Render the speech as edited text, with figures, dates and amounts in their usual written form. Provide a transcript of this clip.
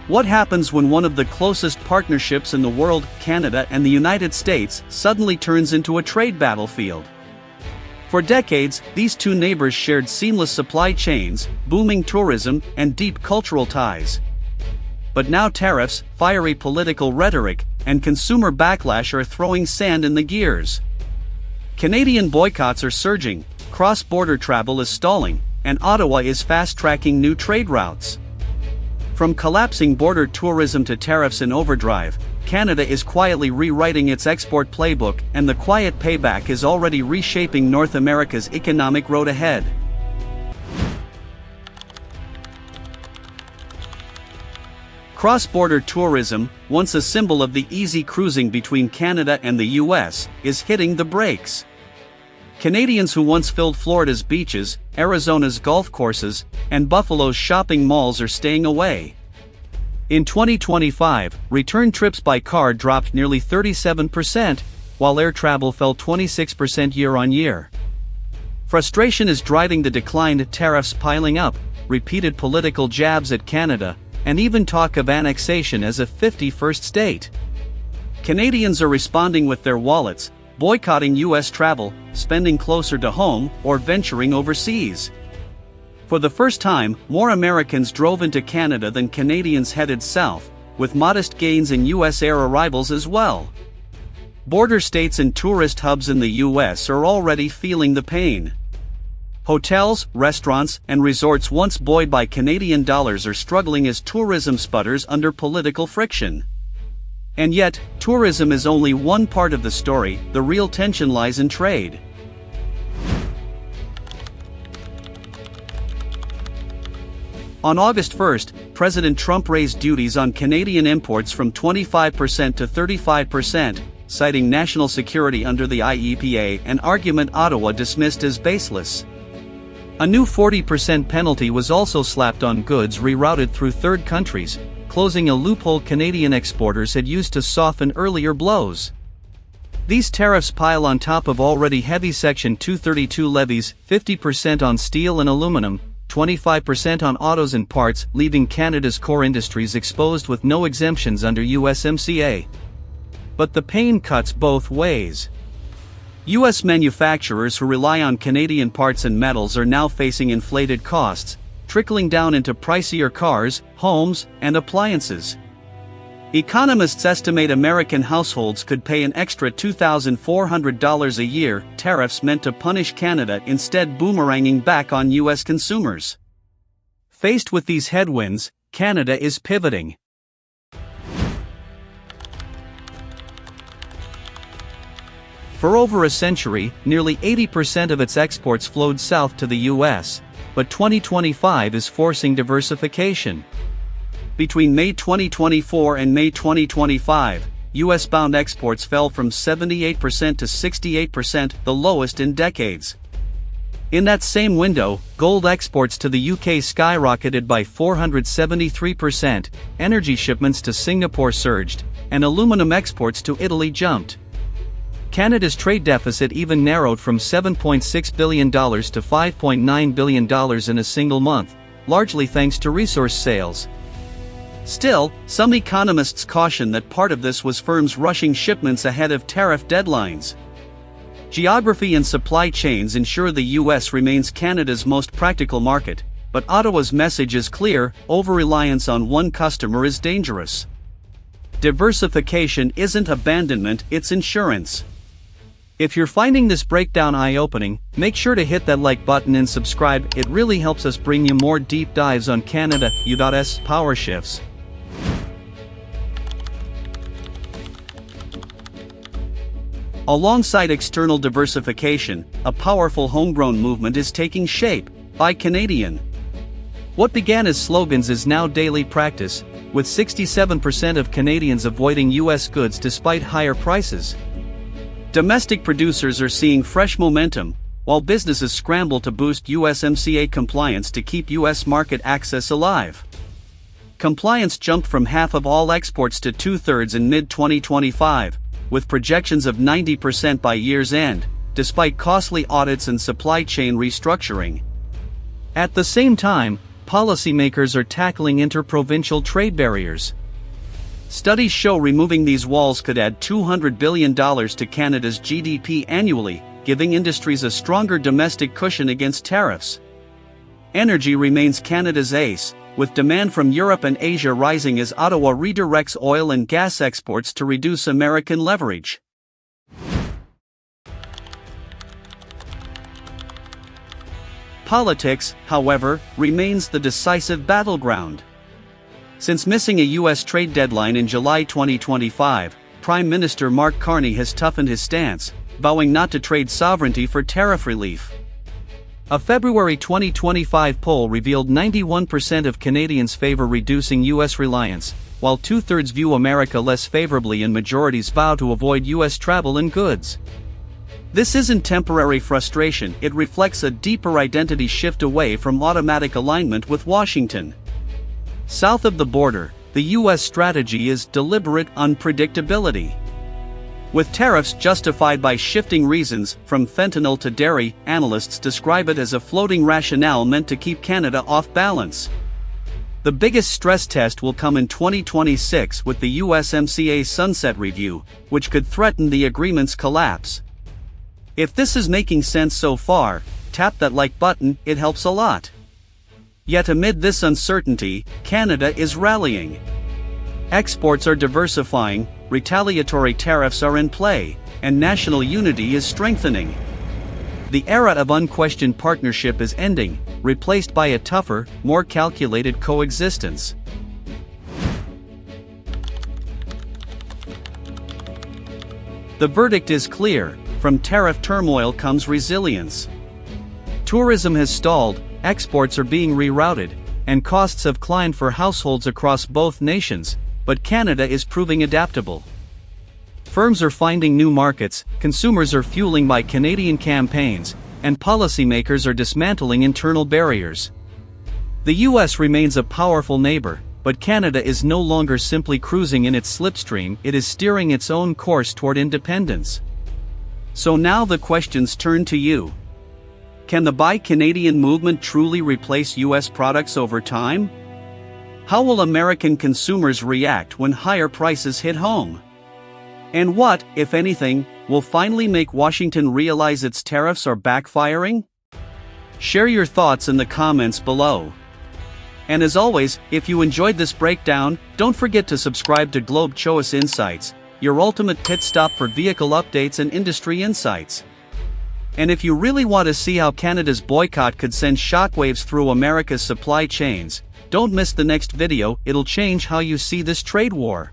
What happens when one of the closest partnerships in the world, Canada and the United States, suddenly turns into a trade battlefield? For decades, these two neighbors shared seamless supply chains, booming tourism, and deep cultural ties. But now tariffs, fiery political rhetoric, and consumer backlash are throwing sand in the gears. Canadian boycotts are surging, cross-border travel is stalling, and Ottawa is fast-tracking new trade routes. From collapsing border tourism to tariffs in overdrive, Canada is quietly rewriting its export playbook, and the quiet payback is already reshaping North America's economic road ahead. Cross-border tourism, once a symbol of the easy cruising between Canada and the US, is hitting the brakes. Canadians who once filled Florida's beaches, Arizona's golf courses, and Buffalo's shopping malls are staying away. In 2025, return trips by car dropped nearly 37%, while air travel fell 26% year-on-year. Frustration is driving the decline, tariffs piling up, repeated political jabs at Canada, and even talk of annexation as a 51st state. Canadians are responding with their wallets, boycotting US travel, spending closer to home, or venturing overseas. For the first time, more Americans drove into Canada than Canadians headed south, with modest gains in US air arrivals as well. Border states and tourist hubs in the US are already feeling the pain. Hotels, restaurants, and resorts once buoyed by Canadian dollars are struggling as tourism sputters under political friction. And yet, tourism is only one part of the story. The real tension lies in trade. On August 1, President Trump raised duties on Canadian imports from 25% to 35%, citing national security under the IEPA, an argument Ottawa dismissed as baseless. A new 40% penalty was also slapped on goods rerouted through third countries, closing a loophole Canadian exporters had used to soften earlier blows. These tariffs pile on top of already heavy Section 232 levies, 50% on steel and aluminum, 25% on autos and parts, leaving Canada's core industries exposed with no exemptions under USMCA. But the pain cuts both ways. U.S. manufacturers who rely on Canadian parts and metals are now facing inflated costs, trickling down into pricier cars, homes, and appliances. Economists estimate American households could pay an extra $2,400 a year, tariffs meant to punish Canada instead boomeranging back on U.S. consumers. Faced with these headwinds, Canada is pivoting. For over a century, nearly 80% of its exports flowed south to the U.S., but 2025 is forcing diversification. Between May 2024 and May 2025, U.S.-bound exports fell from 78% to 68%, the lowest in decades. In that same window, gold exports to the UK skyrocketed by 473%, energy shipments to Singapore surged, and aluminum exports to Italy jumped. Canada's trade deficit even narrowed from $7.6 billion to $5.9 billion in a single month, largely thanks to resource sales. Still, some economists caution that part of this was firms rushing shipments ahead of tariff deadlines. Geography and supply chains ensure the U.S. remains Canada's most practical market, but Ottawa's message is clear: over-reliance on one customer is dangerous. Diversification isn't abandonment, it's insurance. If you're finding this breakdown eye-opening, make sure to hit that like button and subscribe. It really helps us bring you more deep dives on Canada. U.S. power shifts. Alongside external diversification, a powerful homegrown movement is taking shape. Buy Canadian. What began as slogans is now daily practice, with 67% of Canadians avoiding U.S. goods despite higher prices. Domestic producers are seeing fresh momentum, while businesses scramble to boost USMCA compliance to keep U.S. market access alive. Compliance jumped from half of all exports to two-thirds in mid-2025, with projections of 90% by year's end, despite costly audits and supply chain restructuring. At the same time, policymakers are tackling interprovincial trade barriers. Studies show removing these walls could add $200 billion to Canada's GDP annually, giving industries a stronger domestic cushion against tariffs. Energy remains Canada's ace, with demand from Europe and Asia rising as Ottawa redirects oil and gas exports to reduce American leverage. Politics, however, remains the decisive battleground. Since missing a U.S. trade deadline in July 2025, Prime Minister Mark Carney has toughened his stance, vowing not to trade sovereignty for tariff relief. A February 2025 poll revealed 91% of Canadians favor reducing U.S. reliance, while two-thirds view America less favorably and majorities vow to avoid U.S. travel and goods. This isn't temporary frustration, it reflects a deeper identity shift away from automatic alignment with Washington. South of the border, the U.S. strategy is deliberate unpredictability. With tariffs justified by shifting reasons, from fentanyl to dairy, analysts describe it as a floating rationale meant to keep Canada off balance. The biggest stress test will come in 2026 with the USMCA sunset review, which could threaten the agreement's collapse. If this is making sense so far, tap that like button, it helps a lot. Yet amid this uncertainty, Canada is rallying. Exports are diversifying, retaliatory tariffs are in play, and national unity is strengthening. The era of unquestioned partnership is ending, replaced by a tougher, more calculated coexistence. The verdict is clear: from tariff turmoil comes resilience. Tourism has stalled, exports are being rerouted, and costs have climbed for households across both nations, but Canada is proving adaptable. Firms are finding new markets, consumers are fueling by Canadian campaigns, and policymakers are dismantling internal barriers. The US remains a powerful neighbor, but Canada is no longer simply cruising in its slipstream, it is steering its own course toward independence. So now the questions turn to you. Can the Buy Canadian movement truly replace US products over time? How will American consumers react when higher prices hit home? And what, if anything, will finally make Washington realize its tariffs are backfiring? Share your thoughts in the comments below. And as always, if you enjoyed this breakdown, don't forget to subscribe to Globe Choice Insights, your ultimate pit stop for vehicle updates and industry insights. And if you really want to see how Canada's boycott could send shockwaves through America's supply chains, don't miss the next video, it'll change how you see this trade war.